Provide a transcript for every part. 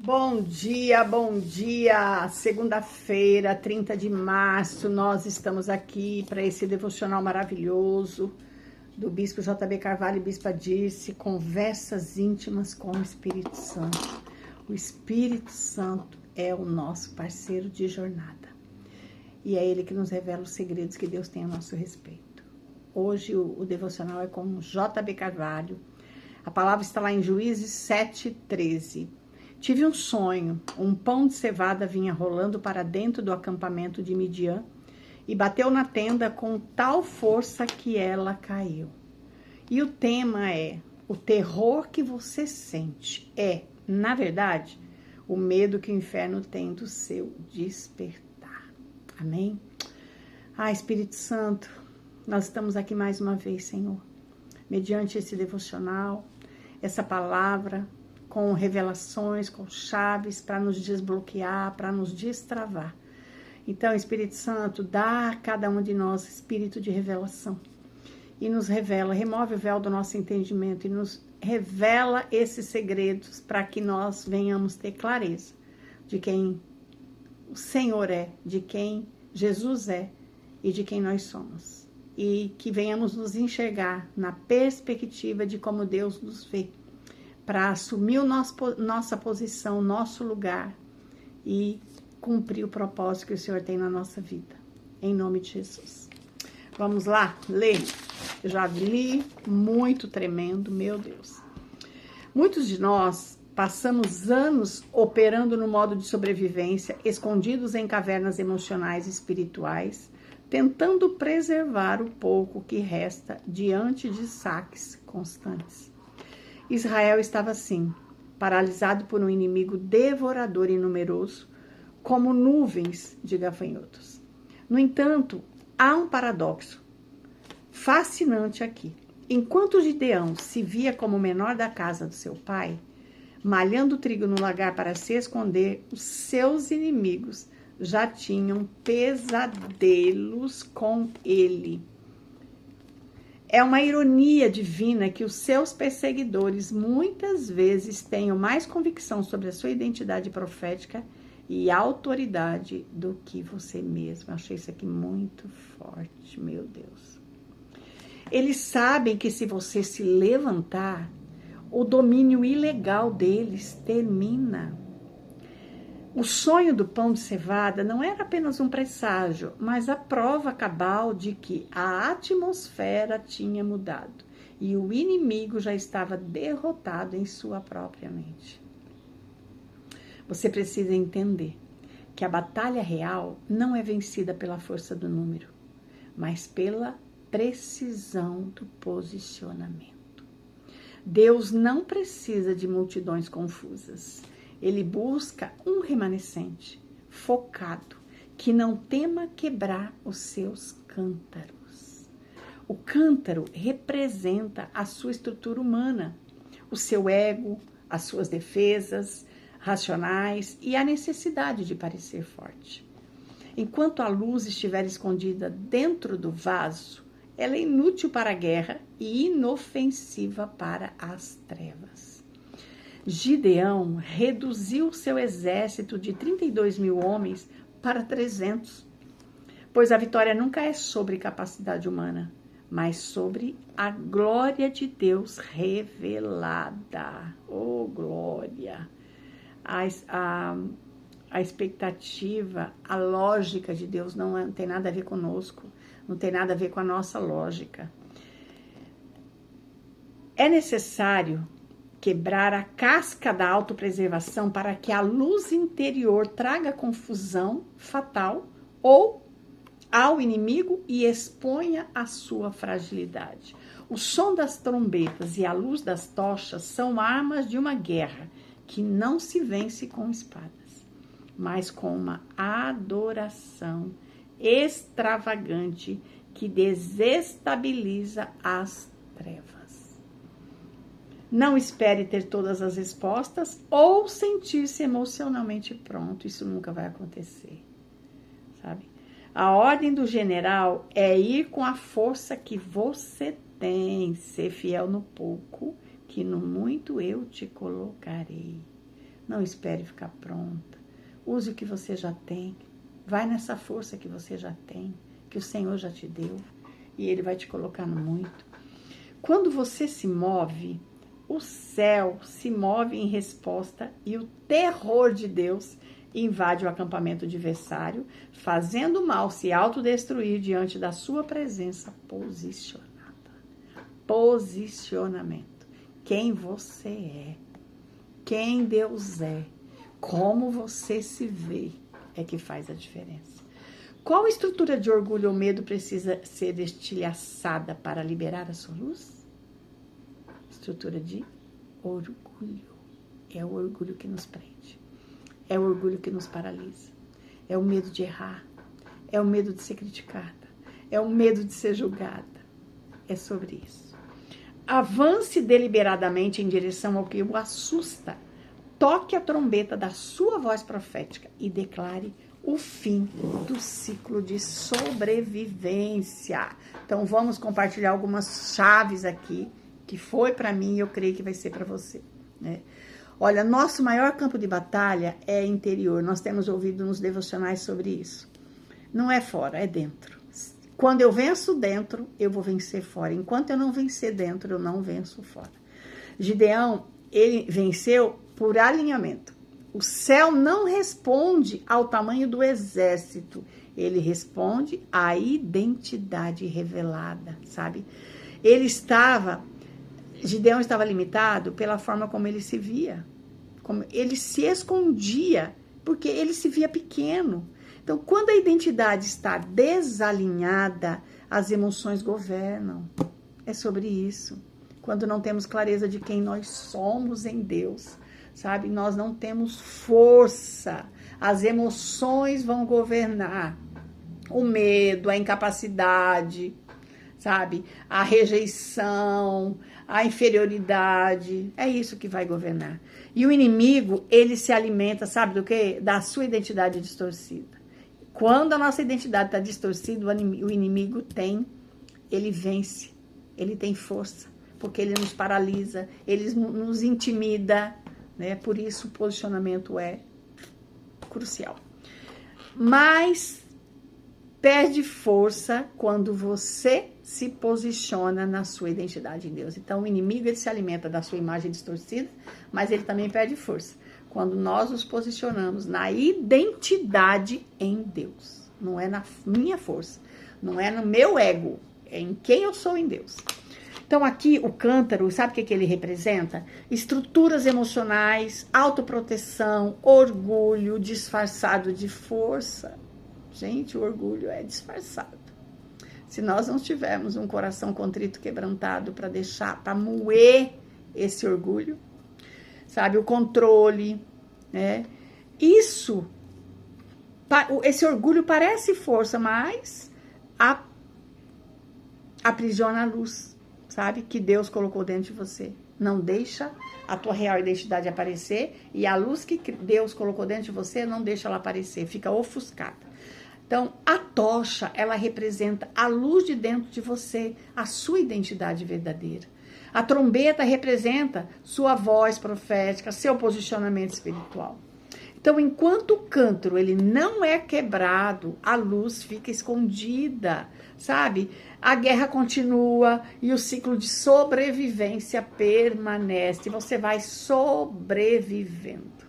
Bom dia! Segunda-feira, 30 de março, nós estamos aqui para esse devocional maravilhoso do Bispo J.B. Carvalho e Bispa Dirce, conversas íntimas com o Espírito Santo. O Espírito Santo é o nosso parceiro de jornada e é Ele que nos revela os segredos que Deus tem a nosso respeito. Hoje o devocional é com J.B. Carvalho. A palavra está lá em Juízes 7:13. Tive um sonho, um pão de cevada vinha rolando para dentro do acampamento de Midian e bateu na tenda com tal força que ela caiu. E o tema é, o terror que você sente é, na verdade, o medo que o inferno tem do seu despertar. Amém? Espírito Santo, nós estamos aqui mais uma vez, Senhor, mediante esse devocional, essa palavra, com revelações, com chaves para nos desbloquear, para nos destravar. Então, Espírito Santo, dá a cada um de nós espírito de revelação e nos revela, remove o véu do nosso entendimento e nos revela esses segredos para que nós venhamos ter clareza de quem o Senhor é, de quem Jesus é e de quem nós somos. E que venhamos nos enxergar na perspectiva de como Deus nos vê, para assumir nossa posição, nosso lugar e cumprir o propósito que o Senhor tem na nossa vida. Em nome de Jesus. Vamos lá, ler. Eu já li muito tremendo, meu Deus. Muitos de nós passamos anos operando no modo de sobrevivência, escondidos em cavernas emocionais e espirituais, tentando preservar o pouco que resta diante de saques constantes. Israel estava assim, paralisado por um inimigo devorador e numeroso, como nuvens de gafanhotos. No entanto, há um paradoxo fascinante aqui. Enquanto Gideão se via como o menor da casa do seu pai, malhando trigo no lagar para se esconder, os seus inimigos já tinham pesadelos com ele. É uma ironia divina que os seus perseguidores muitas vezes tenham mais convicção sobre a sua identidade profética e autoridade do que você mesmo. Eu achei isso aqui muito forte, meu Deus. Eles sabem que se você se levantar, o domínio ilegal deles termina. O sonho do pão de cevada não era apenas um presságio, mas a prova cabal de que a atmosfera tinha mudado e o inimigo já estava derrotado em sua própria mente. Você precisa entender que a batalha real não é vencida pela força do número, mas pela precisão do posicionamento. Deus não precisa de multidões confusas. Ele busca um remanescente, focado, que não tema quebrar os seus cântaros. O cântaro representa a sua estrutura humana, o seu ego, as suas defesas racionais e a necessidade de parecer forte. Enquanto a luz estiver escondida dentro do vaso, ela é inútil para a guerra e inofensiva para as trevas. Gideão reduziu seu exército de 32 mil homens para 300, pois a vitória nunca é sobre capacidade humana, mas sobre a glória de Deus revelada. Oh, glória! A expectativa, a lógica de Deus não tem nada a ver conosco, não tem nada a ver com a nossa lógica. É necessário quebrar a casca da autopreservação para que a luz interior traga confusão fatal ou ao inimigo e exponha a sua fragilidade. O som das trombetas e a luz das tochas são armas de uma guerra que não se vence com espadas, mas com uma adoração extravagante que desestabiliza as trevas. Não espere ter todas as respostas ou sentir-se emocionalmente pronto. Isso nunca vai acontecer, sabe? A ordem do general é ir com a força que você tem, ser fiel no pouco, que no muito eu te colocarei. Não espere ficar pronta. Use o que você já tem. Vai nessa força que você já tem, que o Senhor já te deu. E Ele vai te colocar no muito. Quando você se move, o céu se move em resposta e o terror de Deus invade o acampamento adversário, fazendo o mal se autodestruir diante da sua presença posicionada. Posicionamento. Quem você é, quem Deus é, como você se vê, é que faz a diferença. Qual estrutura de orgulho ou medo precisa ser estilhaçada para liberar a sua luz? Estrutura de orgulho. É o orgulho que nos prende. É o orgulho que nos paralisa. É o medo de errar. É o medo de ser criticada. É o medo de ser julgada. É sobre isso. Avance deliberadamente em direção ao que o assusta. Toque a trombeta da sua voz profética e declare o fim do ciclo de sobrevivência. Então, vamos compartilhar algumas chaves aqui, que foi para mim e eu creio que vai ser para você, né? Olha, nosso maior campo de batalha é interior. Nós temos ouvido nos devocionais sobre isso. Não é fora, é dentro. Quando eu venço dentro, eu vou vencer fora. Enquanto eu não vencer dentro, eu não venço fora. Gideão, ele venceu por alinhamento. O céu não responde ao tamanho do exército. Ele responde à identidade revelada, sabe? Gideão estava limitado pela forma como ele se via. Como ele se escondia, porque ele se via pequeno. Então, quando a identidade está desalinhada, as emoções governam. É sobre isso. Quando não temos clareza de quem nós somos em Deus, sabe? Nós não temos força. As emoções vão governar. O medo, a incapacidade, sabe? A rejeição, a inferioridade. É isso que vai governar. E o inimigo, ele se alimenta, sabe do quê? Da sua identidade distorcida. Quando a nossa identidade está distorcida, o inimigo ele vence, ele tem força, porque ele nos paralisa, ele nos intimida, né? Por isso o posicionamento é crucial. Mas perde força quando você se posiciona na sua identidade em Deus. Então o inimigo, ele se alimenta da sua imagem distorcida, mas ele também perde força quando nós nos posicionamos na identidade em Deus. Não é na minha força, não é no meu ego, é em quem eu sou em Deus. Então aqui o cântaro, sabe o que ele representa? Estruturas emocionais, autoproteção, orgulho disfarçado de força. Gente, o orgulho é disfarçado. Se nós não tivermos um coração contrito, quebrantado para moer esse orgulho, sabe, o controle, né? Esse orgulho parece força, mas aprisiona a luz, sabe, que Deus colocou dentro de você. Não deixa a tua real identidade aparecer, e a luz que Deus colocou dentro de você, não deixa ela aparecer, fica ofuscada. Então, a tocha, ela representa a luz de dentro de você, a sua identidade verdadeira. A trombeta representa sua voz profética, seu posicionamento espiritual. Então, enquanto o cântaro ele não é quebrado, a luz fica escondida, sabe? A guerra continua e o ciclo de sobrevivência permanece. Você vai sobrevivendo.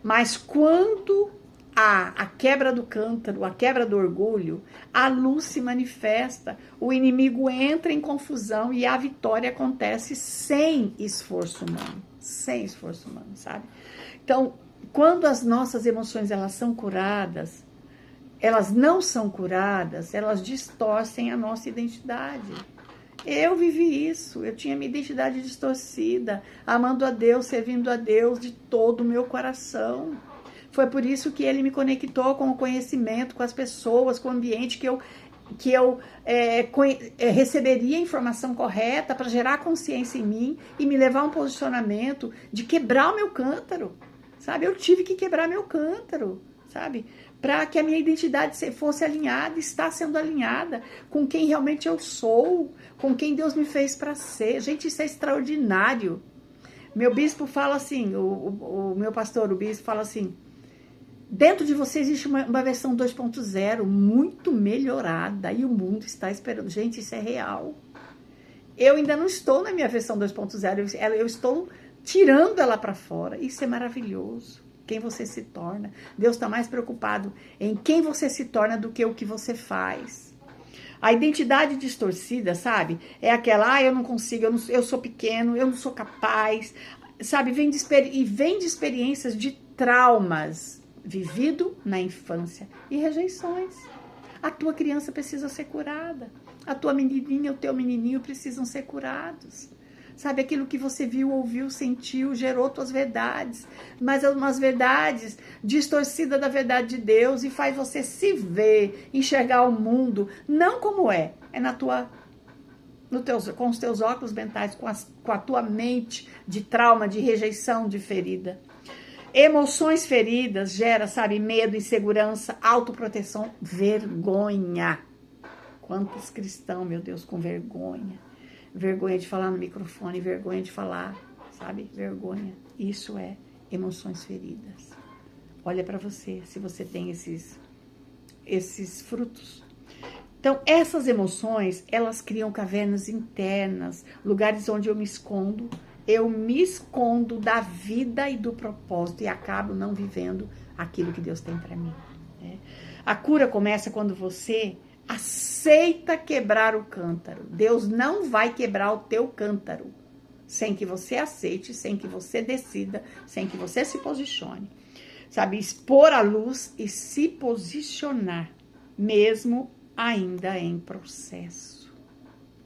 Mas quando há a quebra do cântaro, a quebra do orgulho, a luz se manifesta, o inimigo entra em confusão e a vitória acontece sem esforço humano, sabe? Então, quando as nossas emoções elas são curadas, elas não são curadas, elas distorcem a nossa identidade. Eu vivi isso, eu tinha minha identidade distorcida, amando a Deus, servindo a Deus de todo o meu coração. Foi por isso que ele me conectou com o conhecimento, com as pessoas, com o ambiente que eu receberia a informação correta para gerar consciência em mim e me levar a um posicionamento de quebrar o meu cântaro, sabe? Eu tive que quebrar meu cântaro, sabe? Para que a minha identidade fosse alinhada, está sendo alinhada com quem realmente eu sou, com quem Deus me fez para ser. Gente, isso é extraordinário. Meu bispo fala assim, o meu pastor, o bispo, fala assim, dentro de você existe uma versão 2.0 muito melhorada e o mundo está esperando. Gente, isso é real. Eu ainda não estou na minha versão 2.0, eu estou tirando ela para fora. Isso é maravilhoso. Quem você se torna. Deus está mais preocupado em quem você se torna do que o que você faz. A identidade distorcida, sabe? É aquela, eu não consigo, eu sou pequeno, eu não sou capaz, sabe? Vem de experiências de traumas vivido na infância e rejeições. A tua criança precisa ser curada. A tua menininha, o teu menininho precisam ser curados. Sabe, aquilo que você viu, ouviu, sentiu, gerou tuas verdades, mas umas verdades distorcidas da verdade de Deus e faz você se ver, enxergar o mundo, não como é com os teus óculos mentais, com a tua mente de trauma, de rejeição, de ferida. Emoções feridas gera, sabe, medo, insegurança, autoproteção, vergonha. Quantos cristãos, meu Deus, com vergonha. Vergonha de falar no microfone, vergonha de falar, sabe? Vergonha. Isso é emoções feridas. Olha para você, se você tem esses frutos. Então, essas emoções, elas criam cavernas internas, lugares onde eu me escondo da vida e do propósito e acabo não vivendo aquilo que Deus tem para mim. Né? A cura começa quando você aceita quebrar o cântaro. Deus não vai quebrar o teu cântaro sem que você aceite, sem que você decida, sem que você se posicione. Sabe, expor a luz e se posicionar, mesmo ainda em processo.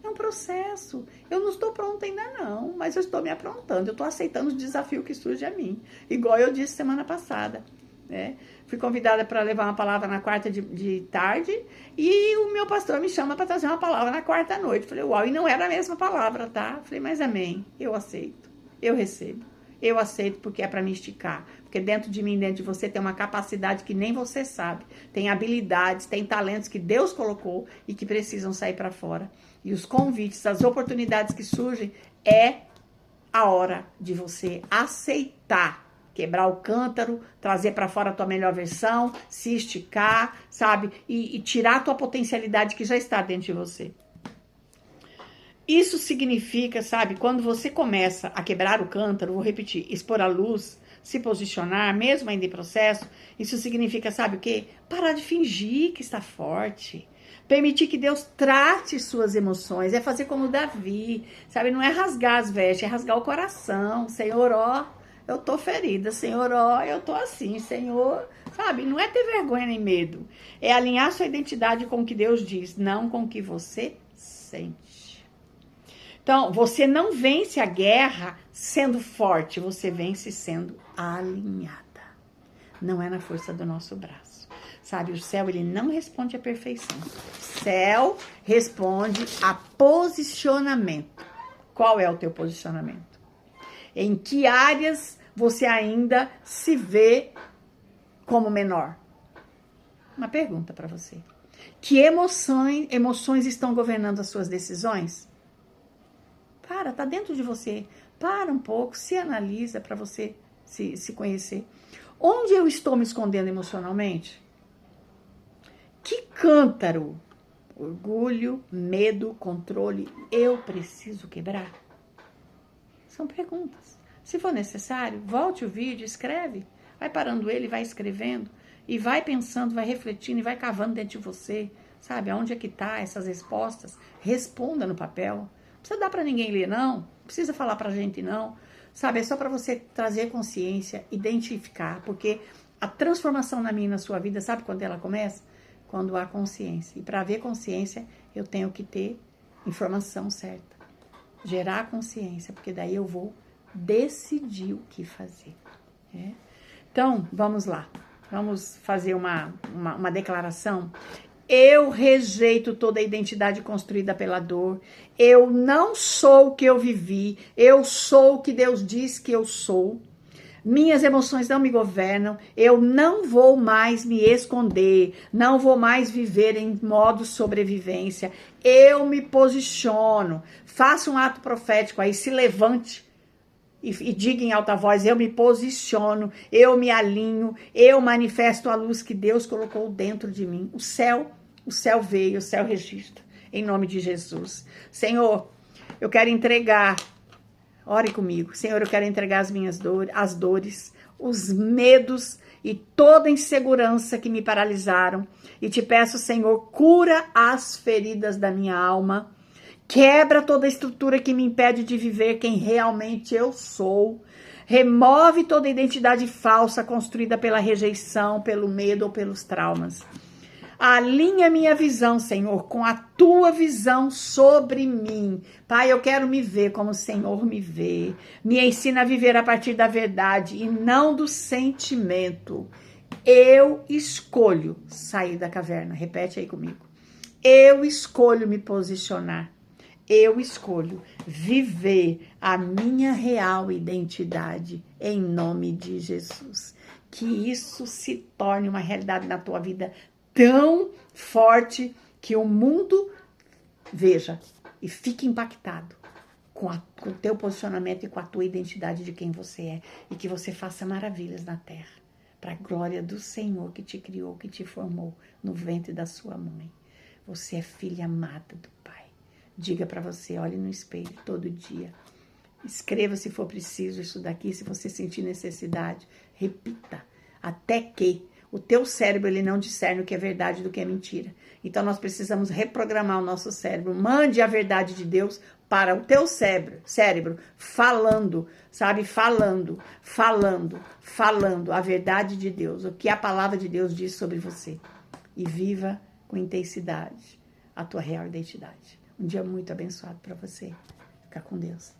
É um processo. Eu não estou pronta ainda não, mas eu estou me aprontando. Eu estou aceitando os desafios que surgem a mim. Igual eu disse semana passada, né? Fui convidada para levar uma palavra na quarta de tarde e o meu pastor me chama para trazer uma palavra na quarta à noite. Falei, uau, e não era a mesma palavra, tá? Falei, mas amém, eu aceito, eu recebo. Eu aceito porque é para me esticar. Porque dentro de mim, dentro de você, tem uma capacidade que nem você sabe. Tem habilidades, tem talentos que Deus colocou e que precisam sair para fora. E os convites, as oportunidades que surgem, é a hora de você aceitar. Quebrar o cântaro, trazer para fora a tua melhor versão, se esticar, sabe? E tirar a tua potencialidade que já está dentro de você. Isso significa, sabe, quando você começa a quebrar o cântaro, vou repetir, expor a luz, se posicionar, mesmo ainda em processo, isso significa, sabe o quê? Parar de fingir que está forte. Permitir que Deus trate suas emoções, é fazer como Davi, sabe? Não é rasgar as vestes, é rasgar o coração. Senhor, ó, eu tô ferida, Senhor, ó, eu tô assim, Senhor, sabe? Não é ter vergonha nem medo, é alinhar sua identidade com o que Deus diz, não com o que você sente. Então, você não vence a guerra sendo forte, você vence sendo alinhada. Não é na força do nosso braço. Sabe, o céu, ele não responde à perfeição. O céu responde a posicionamento. Qual é o teu posicionamento? Em que áreas você ainda se vê como menor? Uma pergunta para você. Que emoções estão governando as suas decisões? Tá dentro de você. Para um pouco, se analisa para você se conhecer. Onde eu estou me escondendo emocionalmente? Que cântaro, orgulho, medo, controle, eu preciso quebrar? São perguntas. Se for necessário, volte o vídeo, escreve. Vai parando ele, vai escrevendo. E vai pensando, vai refletindo e vai cavando dentro de você. Sabe, aonde é que tá essas respostas? Responda no papel. Não precisa dar para ninguém ler, não. Não precisa falar pra gente, não. Sabe, é só para você trazer consciência, identificar. Porque a transformação na minha e na sua vida, sabe quando ela começa? Quando há consciência. E para haver consciência, eu tenho que ter informação certa. Gerar consciência, porque daí eu vou decidir o que fazer. Né? Então, vamos lá. Vamos fazer uma declaração. Eu rejeito toda a identidade construída pela dor. Eu não sou o que eu vivi. Eu sou o que Deus diz que eu sou. Minhas emoções não me governam. Eu não vou mais me esconder. Não vou mais viver em modo sobrevivência. Eu me posiciono. Faça um ato profético aí. Se levante. e diga em alta voz, eu me posiciono, eu me alinho, eu manifesto a luz que Deus colocou dentro de mim. O céu veio, o céu registra, em nome de Jesus. Senhor, eu quero entregar, ore comigo, Senhor, eu quero entregar as minhas dores, as dores, os medos e toda insegurança que me paralisaram. E te peço, Senhor, cura as feridas da minha alma. Quebra toda a estrutura que me impede de viver quem realmente eu sou. Remove toda a identidade falsa construída pela rejeição, pelo medo ou pelos traumas. Alinha minha visão, Senhor, com a tua visão sobre mim. Pai, eu quero me ver como o Senhor me vê. Me ensina a viver a partir da verdade e não do sentimento. Eu escolho sair da caverna. Repete aí comigo. Eu escolho me posicionar. Eu escolho viver a minha real identidade em nome de Jesus. Que isso se torne uma realidade na tua vida tão forte que o mundo veja e fique impactado com o teu posicionamento e com a tua identidade de quem você é. E que você faça maravilhas na terra, para a glória do Senhor que te criou, que te formou no ventre da sua mãe. Você é filha amada do Pai. Diga para você, olhe no espelho todo dia. Escreva se for preciso isso daqui, se você sentir necessidade. Repita, até que o teu cérebro ele não discerne o que é verdade do que é mentira. Então nós precisamos reprogramar o nosso cérebro. Mande a verdade de Deus para o teu cérebro, falando, sabe? Falando a verdade de Deus, o que a palavra de Deus diz sobre você. E viva com intensidade a tua real identidade. Um dia muito abençoado para você. Fica com Deus.